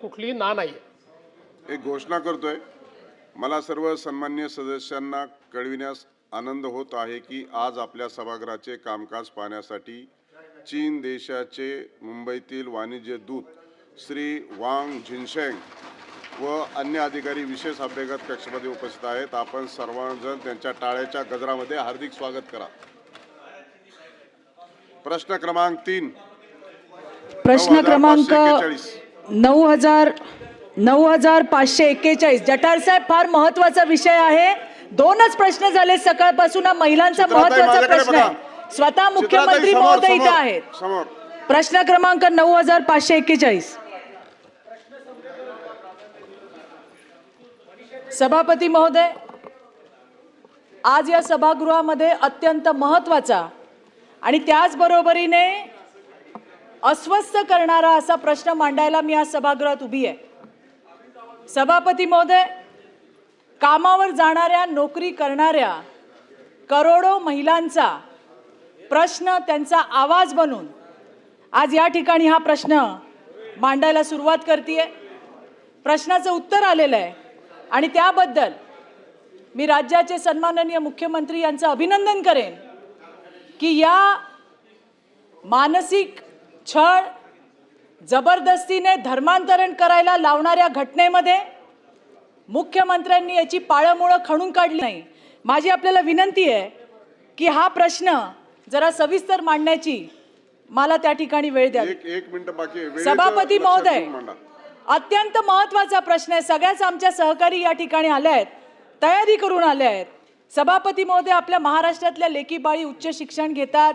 कुठली ना नाही। एक घोषणा करतोय। मला सर्व सन्माननीय सदस्यांना कळविण्यास आनंद होत आहे की आज आपल्या सभागृहाचे कामकाज पाहण्यासाठी चीन देशाचे मुंबईतील वाणिज्य दूत श्री वांग झिनशेंग व अन्य अधिकारी विशेष अभ्यागत कक्षामध्ये उपस्थित आहेत। आपण सर्वजण त्यांच्या टाळ्याच्या गजरामध्ये हार्दिक स्वागत करा। प्रश्न क्रमांक 3। प्रश्न क्रमांक 9541 जटार साहेब, फार महत्त्वाचा विषय आहे। दोनच प्रश्न झाले सकाळपासून, महिलांचा महत्त्वाचा प्रश्न आहे। स्वतः मुख्यमंत्री महोदय इथे आहेत। प्रश्न क्रमांक 9541। सभापती महोदय, आज या सभागृहामध्ये अत्यंत महत्त्वाचा आणि त्याचबरोबरीने अस्वस्थ करणारा असा प्रश्न मांडायला मी आज सभागृहात उभी आहे। सभापती महोदय, कामावर जाणाऱ्या, नोकरी करणाऱ्या करोडो महिलांचा प्रश्न, त्यांचा आवाज बनून आज या ठिकाणी हा प्रश्न मांडायला सुरुवात करतेय। प्रश्नाचं उत्तर आलेलं आहे आणि त्याबद्दल मी राज्याचे सन्माननीय मुख्यमंत्री यांचं अभिनंदन करेन की या मानसिक छळ, जबरदस्तीने धर्मांतरण करायला लावणाऱ्या घटनेमध्ये मुख्यमंत्र्यांनी याची पाळंमुळं खणून काढली नाही। माझी आपल्याला विनंती आहे की हा प्रश्न जरा सविस्तर मांडण्याची मला त्या ठिकाणी वेळ द्या। एक मिनिट बाकी आहे। सभापती महोदय, अत्यंत महत्त्वाचा प्रश्न आहे। सगळ्याच आमच्या सहकारी या ठिकाणी आले आहेत, तयारी करून आले आहेत। सभापती महोदय, आपल्या महाराष्ट्रातल्या लेकी बाळी उच्च शिक्षण घेतात,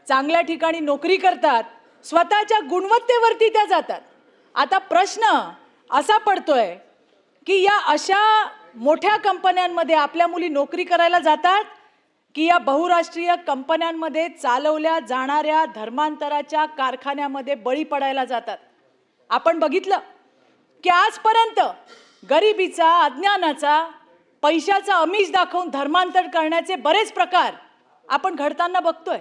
चांगल्या ठिकाणी नोकरी करतात, स्वतःच्या गुणवत्तेवरती त्या जातात। आता प्रश्न असा पडतोय की या अशा मोठ्या कंपन्यांमध्ये आपल्या मुली नोकरी करायला जातात की या बहुराष्ट्रीय कंपन्यांमध्ये चालवल्या जाणाऱ्या धर्मांतराच्या कारखान्यामध्ये बळी पडायला जातात। आपण बघितलं की आजपर्यंत गरिबीचा, अज्ञानाचा, पैशाचा आमिष दाखवून धर्मांतर करण्याचे बरेच प्रकार आपण घडताना बघतोय।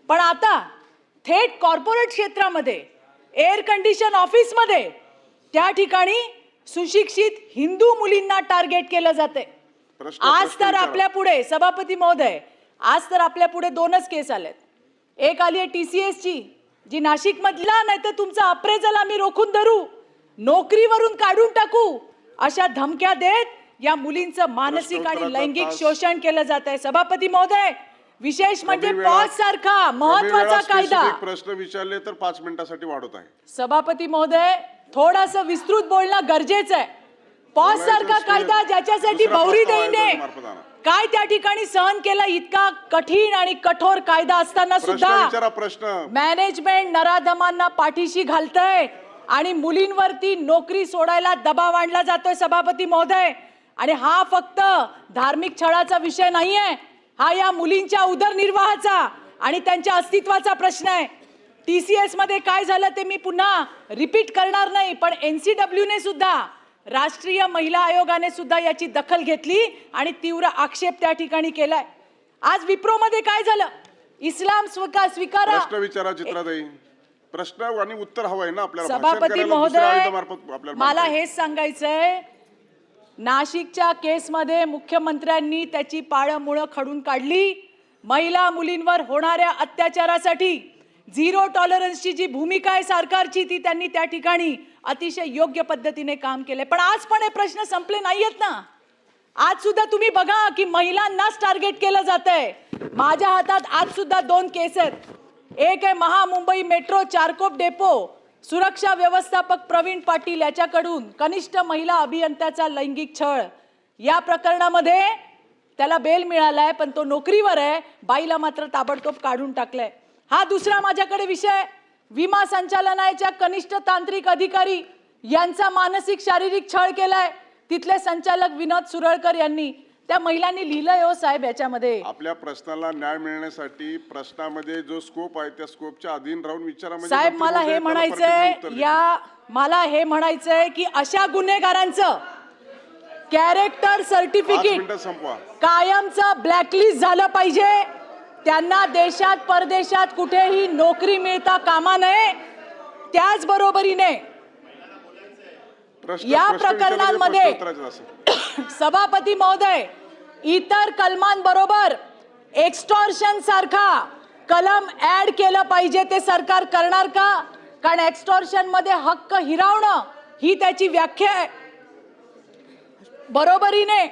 पण आता थेट कॉर्पोरेट क्षेत्रामध्ये, एअर कंडिशन ऑफिसमध्ये त्या ठिकाणी सुशिक्षित हिंदू मुलींना टार्गेट केलं जाते। आज तर आपल्या पुढे, सभापती महोदय, आज तर आपल्या पुढे दोनच केस आलेत। एक आली आहे TCS ची, जी नाशिक मधला, नाही तर तुमचा अप्रेझल आम्ही रोखून धरू, नोकरीवरून काढून टाकू, अशा धमक्या देत या मुलींचं मानसिक आणि लैंगिक शोषण केलं जात आहे। सभापती महोदय, विशेष म्हणजे पॉज सारखा महत्त्वाचा कायदा, प्रश्न विचारले तर 5 मिनिटांसाठी वाढवत आहे। सभापती महोदय, थोडंसं विस्तृत बोलणं गरजेचं आहे। पॉज सारखा कायदा, ज्याच्यासाठी भौरीदेवीने काय त्या ठिकाणी सहन केला, इतका कठीण आणि कठोर कायदा असताना सुद्धा मॅनेजमेंट नराधमांना पाठीशी घालतंय आणि मुलींवरती नोकरी सोडायला दबाव आणला जातोय। सभापती महोदय, आणि हा फक्त धार्मिक छळाचा विषय नाहीये, हा या मुलींच्या उदरनिर्वाहाचा आणि त्यांच्या अस्तित्वाचा प्रश्न आहे। TCS मध्ये काय झालं ते मी पुन्हा रिपीट करणार नाही, पण NCW ने सुद्धा, राष्ट्रीय महिला आयोगाने सुद्धा याची दखल घेतली आणि तीव्र आक्षेप त्या ठिकाणी केलाय। आज विप्रो मध्ये काय झालं, इस्लाम स्वीकारा, प्रश्न विचारा चित्राताई, प्रश्न आणि उत्तर हवंय ना आपल्याला। सभापती महोदय, मला हेच सांगायचंय, नाशिकच्या केसमध्ये मुख्यमंत्र्यांनी त्याची पाळंमुळं खडून काढली। महिला मुलींवर होणाऱ्या अत्याचारासाठी झिरो टॉलरन्सची जी भूमिका आहे सरकारची, ती त्यांनी त्या ठिकाणी अतिशय योग्य पद्धतीने काम केले। पण आज पण हे प्रश्न संपले नाहीयेत ना। आज सुद्धा तुम्ही बघा की महिलांनाच टार्गेट केलं जातंय। माझ्या हातात आज सुद्धा 2 केस आहेत। एक आहे महामुंबई मेट्रो चारकोप डेपो सुरक्षा व्यवस्थापक प्रवीण पाटील याच्याकडून कनिष्ठ महिला अभियंत्याचा लैंगिक छळ, या प्रकरणामध्ये त्याला बेल मिळालाय, पण तो नोकरीवर आहे, बाईला मात्र ताबडतोब काढून टाकलंय। हा दुसरा माझ्याकडे विषय, विमा संचालनालयाच्या कनिष्ठ तांत्रिक अधिकारी यांचा मानसिक शारीरिक छळ केलाय। तिथले संचालक विनोद सुरळकर यांनी, त्या महिलांनी लिहिलंय हो साहेब याच्यामध्ये। आपल्या प्रश्नाला न्याय मिळण्यासाठी प्रश्नामध्ये जो स्कोप आहे त्या स्कोपच्या अधीन राहून विचारा। साहेब, मला हे म्हणायचंय की अशा गुन्हेगारांचं कॅरेक्टर सर्टिफिकेट कायमचं ब्लॅकलिस्ट झालं पाहिजे। त्यांना देशात परदेशात कुठेही नोकरी मिळता कामा नये। त्याच बरोबरीने या प्रकरणांमध्ये उत्तराचं असेल. सभापती महोदय, इतर कलमांबरोबर एक्स्टॉर्शन सारखा कलम ऍड केलं पाहिजे, ते सरकार करणार का? कारण एक्स्टॉर्शन मध्ये हक्क हिरावणं ही त्याची व्याख्या आहे. बरोबरीने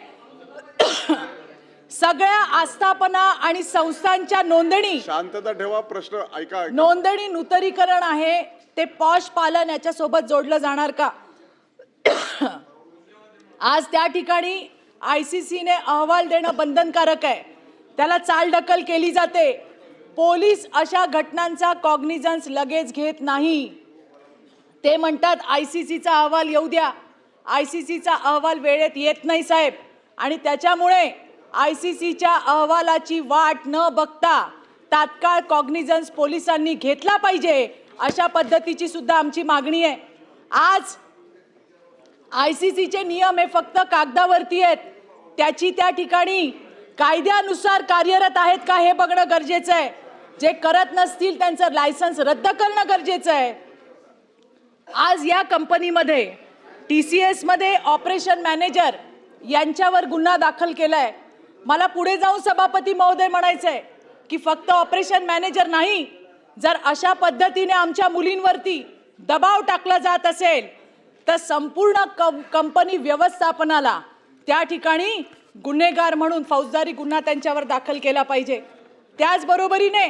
सगळ्या आस्थापना आणि संस्थांच्या नोंदणी, शांतता ठेवा, प्रश्न ऐका. नोंदणी नूतनीकरण आहे ते पॉश पालन याच्यासोबत जोडलं जाणार का? आज त्या ठिकाणी ICCने अहवाल देणं बंधनकारक आहे, त्याला चालढकल केली जाते. पोलीस अशा घटनांचा कॉग्निझन्स लगेच घेत नाही. ते म्हणतात ICCचा अहवाल येऊ द्या. ICCचा अहवाल वेळेत येत नाही साहेब, आणि त्याच्यामुळे ICCच्या अहवालाची वाट न बघता तात्काळ कॉग्निझन्स पोलिसांनी घेतला पाहिजे, अशा पद्धतीची सुद्धा आमची मागणी आहे. आज ICCचे नियम हे फक्त कागदावरती आहेत, त्याची त्या ठिकाणी कायद्यानुसार कार्यरत आहेत का हे बघणं गरजेचं आहे. जे करत नसतील त्यांचं लायसन्स रद्द करणं गरजेचं आहे. आज या कंपनीमध्ये TCS मध्ये ऑपरेशन मॅनेजर यांच्यावर गुन्हा दाखल केलाय. मला पुढे जाऊन सभापती महोदय म्हणायचंय की फक्त ऑपरेशन मॅनेजर नाही, जर अशा पद्धतीने आमच्या मुलींवरती दबाव टाकला जात असेल तर संपूर्ण कंपनी व्यवस्थापनाला त्या ठिकाणी गुन्हेगार म्हणून फौजदारी गुन्हा त्यांच्यावर दाखल केला पाहिजे. त्याचबरोबरीने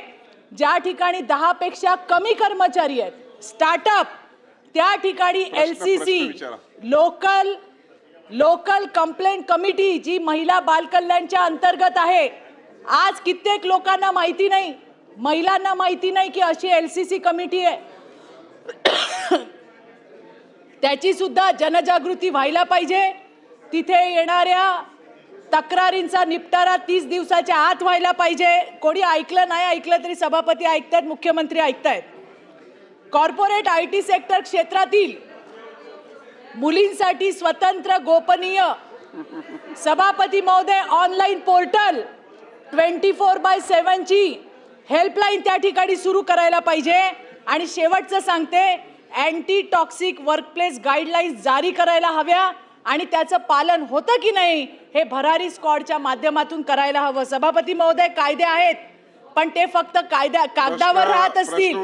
ज्या ठिकाणी 10 पेक्षा कमी कर्मचारी आहेत, स्टार्टअप, त्या ठिकाणी LCC लोकल कंप्लेंट कमिटी जी महिला बालकल्याणच्या अंतर्गत आहे. आज कित्येक लोकांना माहिती नाही, महिलांना माहिती नाही की अशी LCC कमिटी आहे. त्याची सुद्धा जनजागृती व्हायला पाहिजे. तिथे येणाऱ्या तक्रारींचा निपटारा 30 दिवसाच्या आत व्हायला पाहिजे. कोणी ऐकलं नाही ऐकलं तरी सभापती ऐकतायत, मुख्यमंत्री ऐकतायत. कॉर्पोरेट IT सेक्टर क्षेत्रातील मुलींसाठी स्वतंत्र गोपनीय सभापती महोदय ऑनलाईन पोर्टल 24/7 ची हेल्पलाईन त्या ठिकाणी सुरू करायला पाहिजे. आणि शेवटचं सांगते, अँटी टॉक्सिक वर्कप्लेस गाईडलाईन्स जारी करायला हव्या आणि त्याचं पालन होतं की नाही हे भरारी स्क्वॉडच्या माध्यमातून करायला हवं. सभापती महोदय, कायदे आहेत पण ते फक्त कागदावर राहत असतील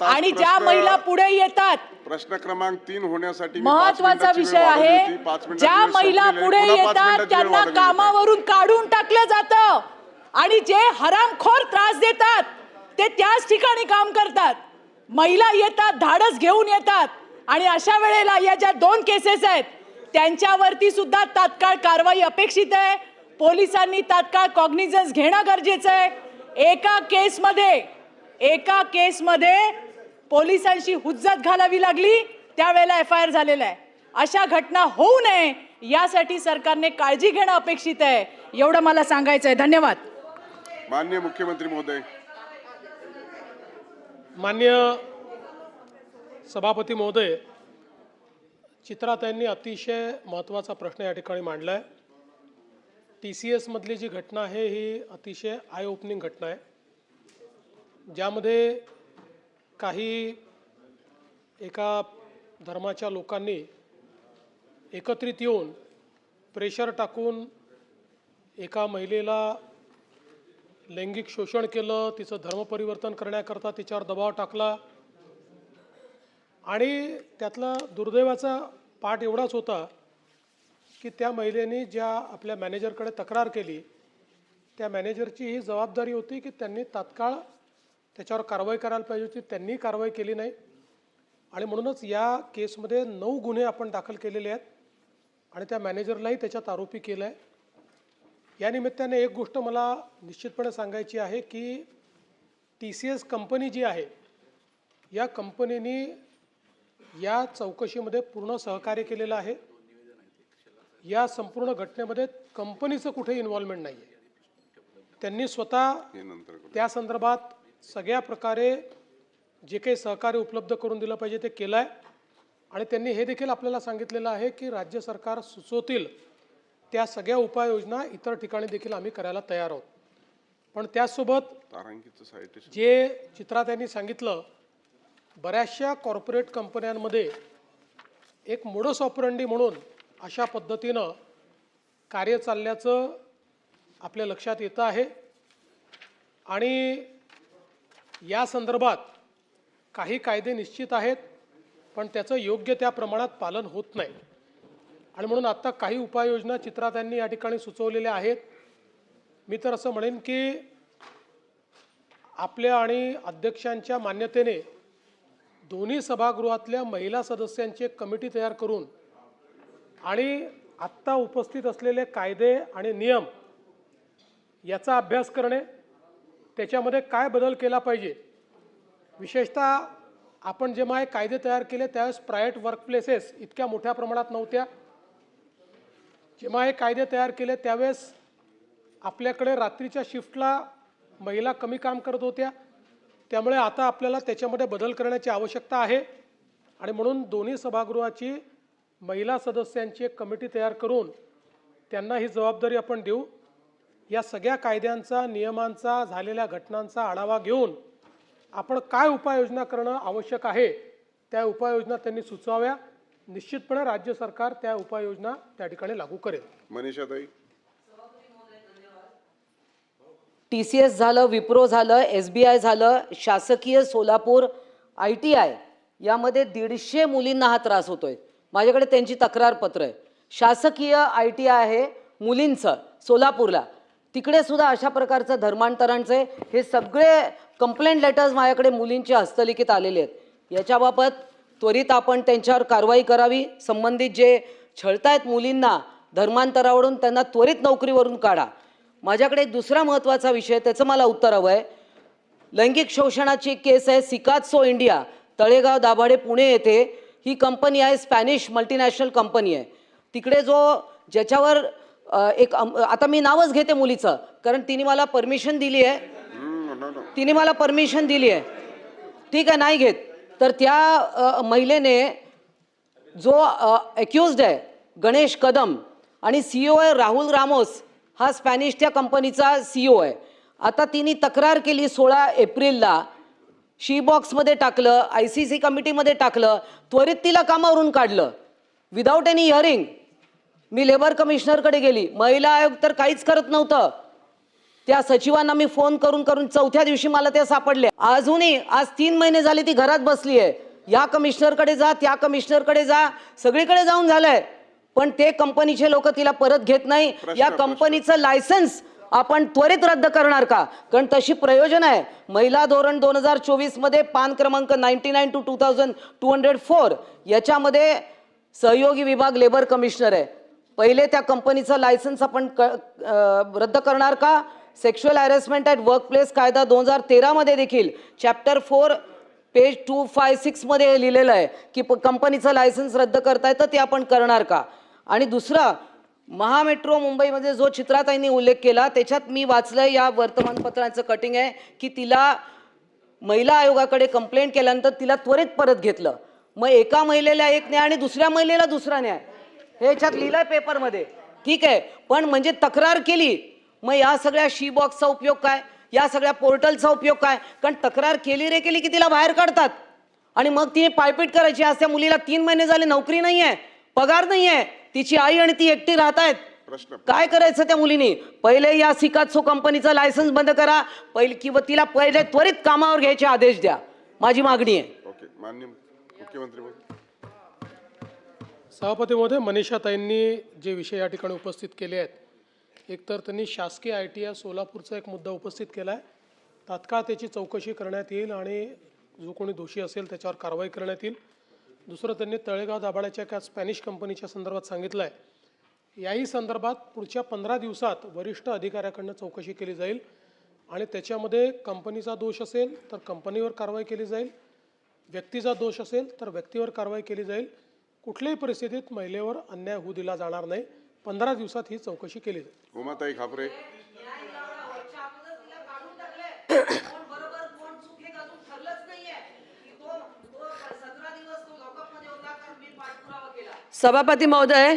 आणि ज्या महिला पुढे येतात, प्रश्न क्रमांक 3 होण्यासाठी महत्वाचा विषय आहे, ज्या महिला पुढे येतात त्यांना कामावरून काढून टाकलं जातं आणि जे हरामखोर त्रास देतात ते त्याच ठिकाणी काम करतात. महिला येतात, धाडस घेऊन येतात आणि अशा वेळेला या ज्या 2 केसेस आहेत त्यांच्यावरती सुद्धा तात्काळ कारवाई अपेक्षित आहे. पोलिसांनी तात्काळ कॉग्निझन्स घेणं गरजेचं आहे. एका केसमध्ये पोलिसांशी हुज्जत घालावी लागली, त्यावेळेला FIR झालेला आहे. अशा घटना होऊ नये यासाठी सरकारने काळजी घेणं अपेक्षित आहे. एवढं मला सांगायचं आहे. धन्यवाद. माननीय मुख्यमंत्री महोदय. माननीय सभापती महोदय, चित्राताईंनी अतिशय महत्त्वाचा प्रश्न या ठिकाणी मांडला आहे. TCS मधली जी घटना आहे ही अतिशय आय ओपनिंग घटना आहे, ज्यामध्ये काही एका धर्माच्या लोकांनी एकत्रित येऊन प्रेशर टाकून एका महिलेला लैंगिक शोषण केलं, तिचं धर्म परिवर्तन करण्याकरता तिच्यावर दबाव टाकला. आणि त्यातला दुर्दैवाचा पाठ एवढाच होता की त्या महिलेने ज्या आपल्या मॅनेजरकडे तक्रार केली, त्या मॅनेजरची ही जबाबदारी होती की त्यांनी तात्काळ त्याच्यावर कारवाई करायला पाहिजे होती. त्यांनी कारवाई केली नाही आणि म्हणूनच या केसमध्ये 9 गुन्हे आपण दाखल केलेले आहेत आणि त्या मॅनेजरलाही त्याच्यात आरोपी केलं आहे. या निमित्ताने एक गोष्ट मला निश्चितपणे सांगायची आहे की TCS कंपनी जी आहे, या कंपनीने या चौकशीमध्ये पूर्ण सहकार्य केलेलं आहे. या संपूर्ण घटनेमध्ये कंपनीचं कुठेही इन्व्हॉल्वमेंट नाही आहे. त्यांनी स्वतः त्या संदर्भात सगळ्या प्रकारे जे काही सहकार्य उपलब्ध करून दिलं पाहिजे ते केलं आहे. आणि त्यांनी हे देखील आपल्याला सांगितलेलं आहे की राज्य सरकार सुचवतील त्या सगळ्या उपाययोजना इतर ठिकाणी देखील आम्ही करायला तयार आहोत. पण त्यासोबत जे चित्रात यांनी सांगितलं, बऱ्याचशा कॉर्पोरेट कंपन्यांमध्ये एक मोडस ऑपरंडी म्हणून अशा पद्धतीनं कार्य चालल्याचं आपल्या लक्षात येतं आहे आणि या संदर्भात काही कायदे निश्चित आहेत, पण त्याचं योग्य त्या प्रमाणात पालन होत नाही आणि म्हणून आत्ता काही उपाययोजना चित्रात यांनी या ठिकाणी सुचवलेल्या आहेत. मी तर असं म्हणेन की आपल्या आणि अध्यक्षांच्या मान्यतेने दोन्ही सभागृहातल्या महिला सदस्यांची एक कमिटी तयार करून आणि आत्ता उपस्थित असलेले कायदे आणि नियम याचा अभ्यास करणे, त्याच्यामध्ये काय बदल केला पाहिजे. विशेषतः आपण जेव्हा हे कायदे तयार केले त्यावेळेस प्रायव्हेट वर्कप्लेसेस इतक्या मोठ्या प्रमाणात नव्हत्या. जेव्हा हे कायदे तयार केले त्यावेळेस आपल्याकडे रात्रीच्या शिफ्टला महिला कमी काम करत होत्या. त्यामुळे आता आपल्याला त्याच्यामध्ये बदल करण्याची आवश्यकता आहे आणि म्हणून दोन्ही सभागृहाची महिला सदस्यांची एक कमिटी तयार करून त्यांना ही जबाबदारी आपण देऊ. या सगळ्या कायद्यांचा, नियमांचा, झालेल्या घटनांचा आढावा घेऊन आपण काय उपाययोजना करणं आवश्यक आहे त्या उपाययोजना त्यांनी सुचवाव्या. निश्चितपणे राज्य सरकार त्या उपाययोजना त्या ठिकाणी लागू करेल. मनीषाताई. TCS झालं, विप्रो झालं, SBI झालं, शासकीय सोलापूर ITI यामध्ये 150 मुलींना हा त्रास होतोय. माझ्याकडे त्यांची तक्रार पत्र आहे. शासकीय ITI आहे मुलींचं सोलापूरला, तिकडे सुद्धा अशा प्रकारचं धर्मांतरांचे हे सगळे कंप्लेंट लेटर्स माझ्याकडे मुलींचे हस्तलिखित आलेले आहेत. याच्याबाबत त्वरित आपण त्यांच्यावर कारवाई करावी. संबंधित जे छळतायत मुलींना धर्मांतरावरून त्यांना त्वरित नोकरीवरून काढा. माझ्याकडे एक दुसरा महत्त्वाचा विषय, त्याचं मला उत्तर हवं आहे. लैंगिक शोषणाची एक केस आहे सिकात्सो इंडिया, तळेगाव दाभाडे पुणे येथे. ही कंपनी आहे, स्पॅनिश मल्टीनॅशनल कंपनी आहे. तिकडे ज्याच्यावर आता मी नावच घेते मुलीचं, कारण तिने मला परमिशन दिली आहे. ठीक आहे, नाही घेत. तर त्या महिलेने जो अक्युज्ड आहे गणेश कदम आणि CEO आहे राहुल रामोस, हा स्पॅनिश त्या कंपनीचा CEO आहे. आता तिने तक्रार केली 16 एप्रिलला, शी बॉक्समध्ये टाकलं, ICC कमिटीमध्ये टाकलं, त्वरित तिला कामावरून काढलं विदाऊट एनी हिअरिंग. मी लेबर कमिशनरकडे गेली, महिला आयोग तर काहीच करत नव्हतं. त्या सचिवांना मी फोन करून करून 4थ्या दिवशी मला ते सापडले. अजूनही आज 3 महिने झाले ती घरात बसली आहे. या कमिशनरकडे जा, त्या कमिशनरकडे जा, सगळीकडे जाऊन झालंय, पण ते कंपनीचे लोक तिला परत घेत नाही. या कंपनीचं लायसन्स आपण त्वरित रद्द करणार का? कारण तशी प्रयोजन आहे. महिला धोरण 2024 मध्ये पान क्रमांक 99/2004 याच्यामध्ये सहयोगी विभाग लेबर कमिशनर आहे. पहिले त्या कंपनीचं लायसन्स आपण रद्द करणार का? सेक्शुअल हॅरेसमेंट ॲट वर्कप्लेस कायदा 2013 मध्ये देखील चॅप्टर 4 पेज 256 मध्ये लिहिलेलं आहे की कंपनीचं लायसन्स रद्द करता येतं, ते आपण करणार का? आणि दुसरा, महामेट्रो मुंबईमध्ये जो चित्राताईंनी उल्लेख केला त्याच्यात मी वाचलंय, या वर्तमानपत्राचं कटिंग आहे की तिला महिला आयोगाकडे कंप्लेंट केल्यानंतर तिला त्वरित परत घेतलं. मग एका महिलेला एक न्याय आणि दुसऱ्या महिलेला दुसरा न्याय, हे याच्यात लिहिलंय पेपरमध्ये. ठीक आहे, पण म्हणजे तक्रार केली, मग या सगळ्या शी बॉक्सचा उपयोग काय, या सगळ्या पोर्टलचा उपयोग काय? कारण तक्रार केली की तिला बाहेर काढतात आणि मग तिने पायपीट करायची. आज त्या मुलीला 3 महिने झाले नोकरी नाही आहे, पगार नाही आहे, तिची आई आणि ती एकटी राहत आहेत. काय करायचं त्या मुलीने? पहिले या सिकात्सो कंपनीचं लायसन्स बंद करा पहिले, किंवा तिला पहिले त्वरित कामावर घ्यायचे आदेश द्या. माझी मागणी आहे. ओके, माननीय मुख्यमंत्री महोदय. सभापती महोदय, मनीषाताईंनी जे विषय या ठिकाणी उपस्थित केले आहेत, एकतर त्यांनी शासकीय ITI सोलापूरचा एक मुद्दा उपस्थित केला आहे. तात्काळ त्याची चौकशी करण्यात येईल आणि जो कोणी दोषी असेल त्याच्यावर कारवाई करण्यात येईल. दुसरं, त्यांनी तळेगाव दाभाड्याच्या एका स्पॅनिश कंपनीच्या संदर्भात सांगितलं आहे. याही संदर्भात पुढच्या 15 दिवसात वरिष्ठ अधिकाऱ्याकडनं चौकशी केली जाईल आणि त्याच्यामध्ये कंपनीचा दोष असेल तर कंपनीवर कारवाई केली जाईल, व्यक्तीचा दोष असेल तर व्यक्तीवर कारवाई केली जाईल. कुठल्याही परिस्थितीत महिलेवर अन्याय होऊ दिला जाणार नाही. 15 दिवसात ही चौकशी केली जाईल. उमाताई खापरे. सभापती महोदय,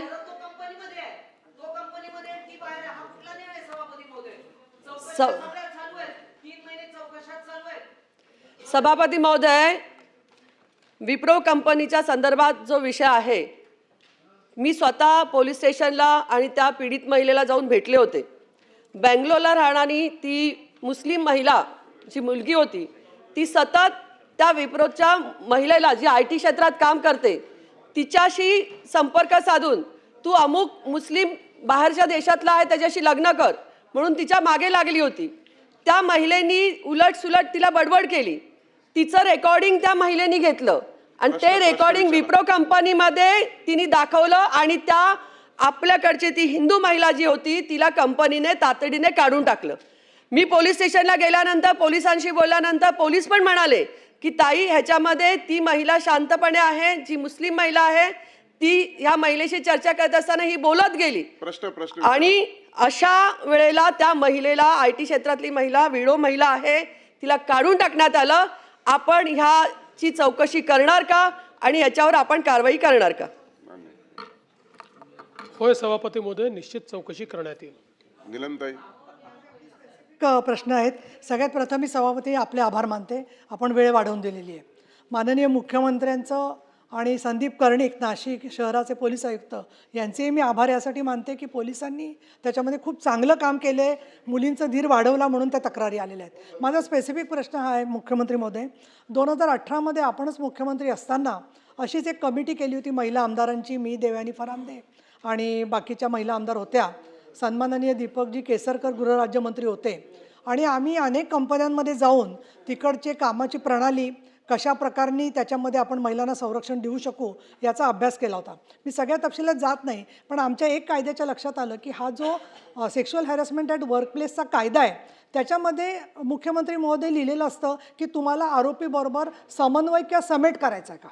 सभापती महोदय, विप्रो कंपनीच्या संदर्भात जो विषय आहे मी स्वतः पोलीस स्टेशनला आणि त्या पीडित महिलेला जाऊन भेटले होते. बँगलोरला राहणारी ती मुस्लिम महिला जी मुलगी होती ती सतत त्या विप्रोच्या महिलेला जी IT क्षेत्रात काम करते तिच्याशी संपर्क साधून तू अमुक मुस्लिम बाहेरच्या देशातला आहे त्याच्याशी लग्न कर म्हणून तिच्या मागे लागली होती. त्या महिलेनी उलटसुलट तिला बडबड केली. तिचं रेकॉर्डिंग त्या महिलेनी घेतलं आणि ते रेकॉर्डिंग विप्रो कंपनीमध्ये तिने दाखवलं आणि त्या आपल्याकडची ती हिंदू महिला जी होती तिला कंपनीने तातडीने काढून टाकलं. मी पोलीस स्टेशनला गेल्यानंतर पोलिसांशी बोलल्यानंतर पोलीस पण म्हणाले की ताई ह्याच्यामध्ये ती महिला शांतपणे आहे, जी मुस्लिम महिला आहे ती ह्या महिलेशी चर्चा करत असताना ही बोलत गेली. प्रश्न आणि अशा वेळेला त्या महिलेला IT क्षेत्रातली महिला विडो महिला आहे तिला काढून टाकण्यात आलं. आपण ह्याची चौकशी करणार का आणि याच्यावर आपण कारवाई करणार का? होय सभापती महोदय, निश्चित चौकशी करण्यात येईल. निलमताई. प्रश्न आहेत. सगळ्यात प्रथम मी सभापती आपले आभार मानते, आपण वेळ वाढवून दिलेली आहे. माननीय मुख्यमंत्र्यांचं आणि संदीप कर्णिक नाशिक शहराचे पोलीस आयुक्त यांचेही मी आभार यासाठी मानते की पोलिसांनी त्याच्यामध्ये खूप चांगलं काम केलं आहे. मुलींचं धीर वाढवला म्हणून त्या तक्रारी आलेल्या आहेत. माझा स्पेसिफिक प्रश्न हा आहे मुख्यमंत्री महोदय, 2018मध्ये आपणच मुख्यमंत्री असताना अशीच एक कमिटी केली होती महिला आमदारांची, मी देवयानी फरांदे आणि बाकीच्या महिला आमदार होत्या. सन्माननीय दीपकजी केसरकर गृहराज्यमंत्री होते आणि आम्ही अनेक कंपन्यांमध्ये जाऊन तिकडचे कामाची प्रणाली कशा प्रकारे त्याच्यामध्ये आपण महिलांना संरक्षण देऊ शकू याचा अभ्यास केला होता. मी सगळ्या तपशिलात जात नाही, पण आमच्या एक कायद्याच्या लक्षात आलं की हा जो सेक्शुअल हॅरेसमेंट ॲट वर्कप्लेसचा कायदा आहे त्याच्यामध्ये मुख्यमंत्री महोदय लिहिलेलं असतं की तुम्हाला आरोपीबरोबर समन्वय किंवा समेट करायचा आहे का,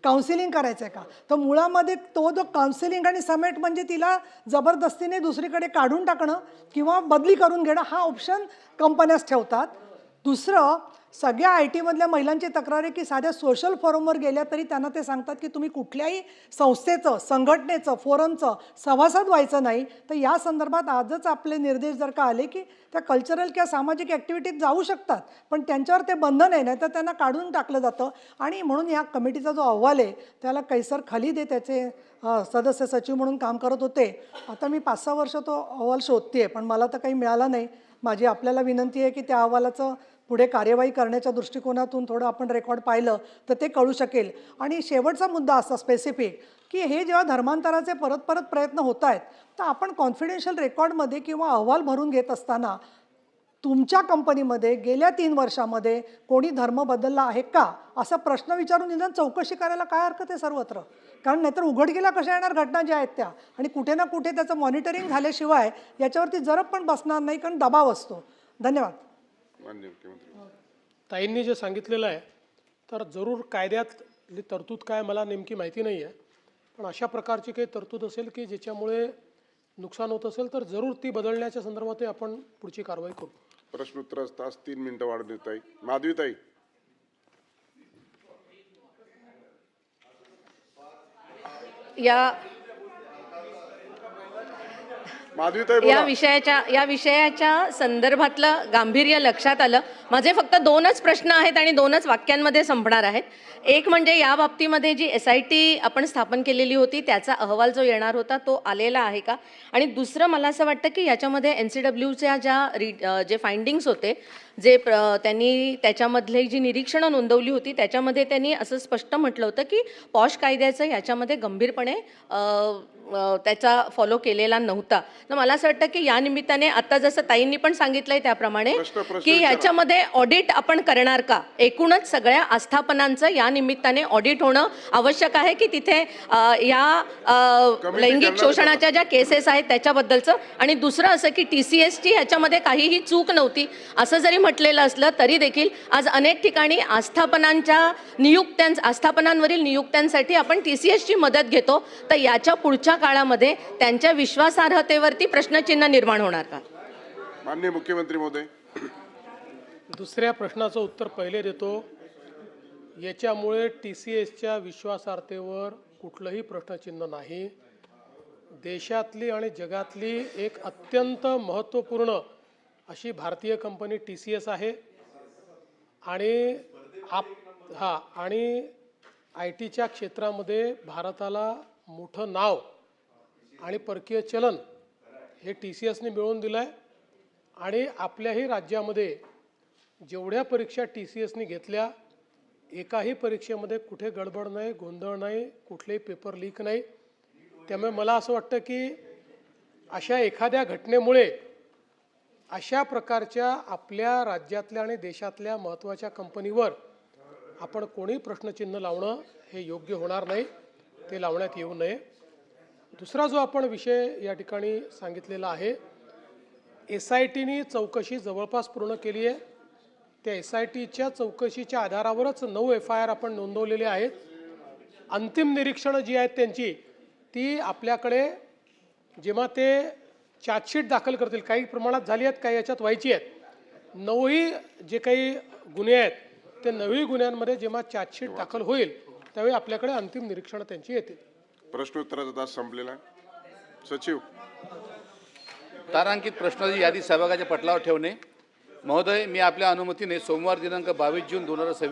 काउन्सिलिंग करायचं आहे का. तर मुळामध्ये तो जो काउन्सिलिंग आणि समेट म्हणजे तिला जबरदस्तीने दुसरीकडे काढून टाकणं किंवा बदली करून घेणं हा ऑप्शन कंपन्याच ठेवतात. दुसरं, सगळ्या IT मधल्या महिलांची तक्रार आहे की साध्या सोशल फोरमवर गेल्या तरी त्यांना ते सांगतात की तुम्ही कुठल्याही संस्थेचं, संघटनेचं, फोरमचं सभासद व्हायचं नाही. तर या संदर्भात आजच आपले निर्देश जर का आले की त्या कल्चरल किंवा सामाजिक ॲक्टिव्हिटीत जाऊ शकतात, पण त्यांच्यावर ते बंधन आहे, नाही तर त्यांना काढून टाकलं जातं. आणि म्हणून या कमिटीचा जो अहवाल आहे त्याला कैसर खलीद त्याचे सदस्य सचिव म्हणून काम करत होते. आता मी 5-6 वर्ष तो अहवाल शोधते आहे, पण मला तर काही मिळाला नाही. माझी आपल्याला विनंती आहे की त्या अहवालाचं पुढे कार्यवाही करण्याच्या दृष्टिकोनातून थोडं आपण रेकॉर्ड पाहिलं तर ते कळू शकेल. आणि शेवटचा मुद्दा असा स्पेसिफिक की हे जेव्हा धर्मांतराचे परत परत प्रयत्न होत आहेत तर आपण कॉन्फिडेन्शियल रेकॉर्डमध्ये किंवा अहवाल भरून घेत असताना तुमच्या कंपनीमध्ये गेल्या 3 वर्षामध्ये कोणी धर्म बदलला आहे का असा प्रश्न विचारून निदान चौकशी करायला काय हरकत आहे सर्वत्र. कारण नाहीतर उघडकीला कशा येणार घटना ज्या आहेत त्या, आणि कुठे ना कुठे त्याचं मॉनिटरिंग झाल्याशिवाय याच्यावरती जरब पण बसणार नाही, कारण दबाव असतो. धन्यवाद. ताईंनी जे सांगितलेलं आहे तर जरूर कायद्यातली तरतूद काय मला नेमकी माहिती नाही आहे, पण अशा प्रकारची काही तरतूद असेल की ज्याच्यामुळे नुकसान होत असेल तर जरूर ती बदलण्याच्या संदर्भात आपण पुढची कारवाई करू. प्रश्नोत्तर तास 3 मिनिटं वाढवण्यात ताई. माधवीताई. या विषयाच्या संदर्भातलं गांभीर्य लक्षात आलं. माझे फक्त 2च प्रश्न आहेत आणि 2च वाक्यांमध्ये संपणार आहेत. एक म्हणजे या बाबतीमध्ये जी SIT आपण स्थापन केलेली होती त्याचा अहवाल जो येणार होता तो आलेला आहे का, आणि दुसरं मला असं वाटतं की याच्यामध्ये NCWच्या जे फाइंडिंग्स होते, जे त्यांनी त्याच्यामधले जी निरीक्षणं नोंदवली होती त्याच्यामध्ये त्यांनी असं स्पष्ट म्हटलं होतं की पॉश कायद्याचं याच्यामध्ये गंभीरपणे त्याचा फॉलो केलेला नव्हता. तर मला असं वाटतं की या निमित्ताने आता जसं ताईंनी पण सांगितलंय त्याप्रमाणे की ह्याच्यामध्ये ऑडिट आपण करणार का, एकूणच सगळ्या आस्थापनांचं या निमित्ताने ऑडिट होणं आवश्यक आहे की तिथे या लैंगिक शोषणाच्या ज्या केसेस आहेत त्याच्याबद्दलचं. आणि दुसरं असं की TCSची ह्याच्यामध्ये काहीही चूक नव्हती असं जरी म्हटलेलं असलं तरी देखील आज अनेक ठिकाणी आस्थापनांवरील नियुक्त्यांसाठी आपण TCSची मदत घेतो. तर याच्या पुढच्या काळामध्ये त्यांच्या विश्वासार्हतेवरती प्रश्नचिन्ह निर्माण होणार का? माननीय मुख्यमंत्री महोदय. दुसऱ्या प्रश्नाचं उत्तर पहिले देतो. याच्यामुळे TCSच्या विश्वासार्हतेवर कुठलंही प्रश्नचिन्ह नाही. देशातली आणि जगातली एक अत्यंत महत्त्वपूर्ण अशी भारतीय कंपनी TCS आहे आणि IT च्या क्षेत्रामध्ये भारताला मोठं नाव आणि परकीय चलन हे TCSने मिळवून दिलं आहे आणि आपल्याही राज्यामध्ये जेवढ्या परीक्षा TCSने घेतल्या एकाही परीक्षेमध्ये कुठे गडबड नाही, गोंधळ नाही, कुठलेही पेपर लीक नाही. त्यामुळे मला असं वाटतं की अशा एखाद्या घटनेमुळे अशा प्रकारच्या आपल्या राज्यातल्या आणि देशातल्या महत्त्वाच्या कंपनीवर आपण कोणी प्रश्नचिन्ह लावणं हे योग्य होणार नाही, ते लावण्यात येऊ नये. दुसरा जो आपण विषय या ठिकाणी सांगितलेला आहे, SITनी चौकशी जवळपास पूर्ण केली आहे. त्या SITच्या चौकशीच्या आधारावरच 9 FIR आपण नोंदवलेले आहेत. अंतिम निरीक्षणं जी आहेत त्यांची ती आपल्याकडे जेव्हा ते चार्जशीट दाखल करतील, काही प्रमाणात झाली आहेत, काही याच्यात व्हायची आहेत. 9ही जे काही गुन्हे आहेत ते 9ही गुन्ह्यांमध्ये जेव्हा चार्जशीट दाखल होईल त्यावेळी आपल्याकडे अंतिम निरीक्षणं त्यांची येतील. प्रश्नोत्तराचा तास संपलेला आहे. सचिव. तारांकित प्रश्नाची यादी सभागृहाच्या पटलावर ठेवणे. महोदय, मी आपल्या अनुमतीने सोमवार दिनांक 22 जून 2026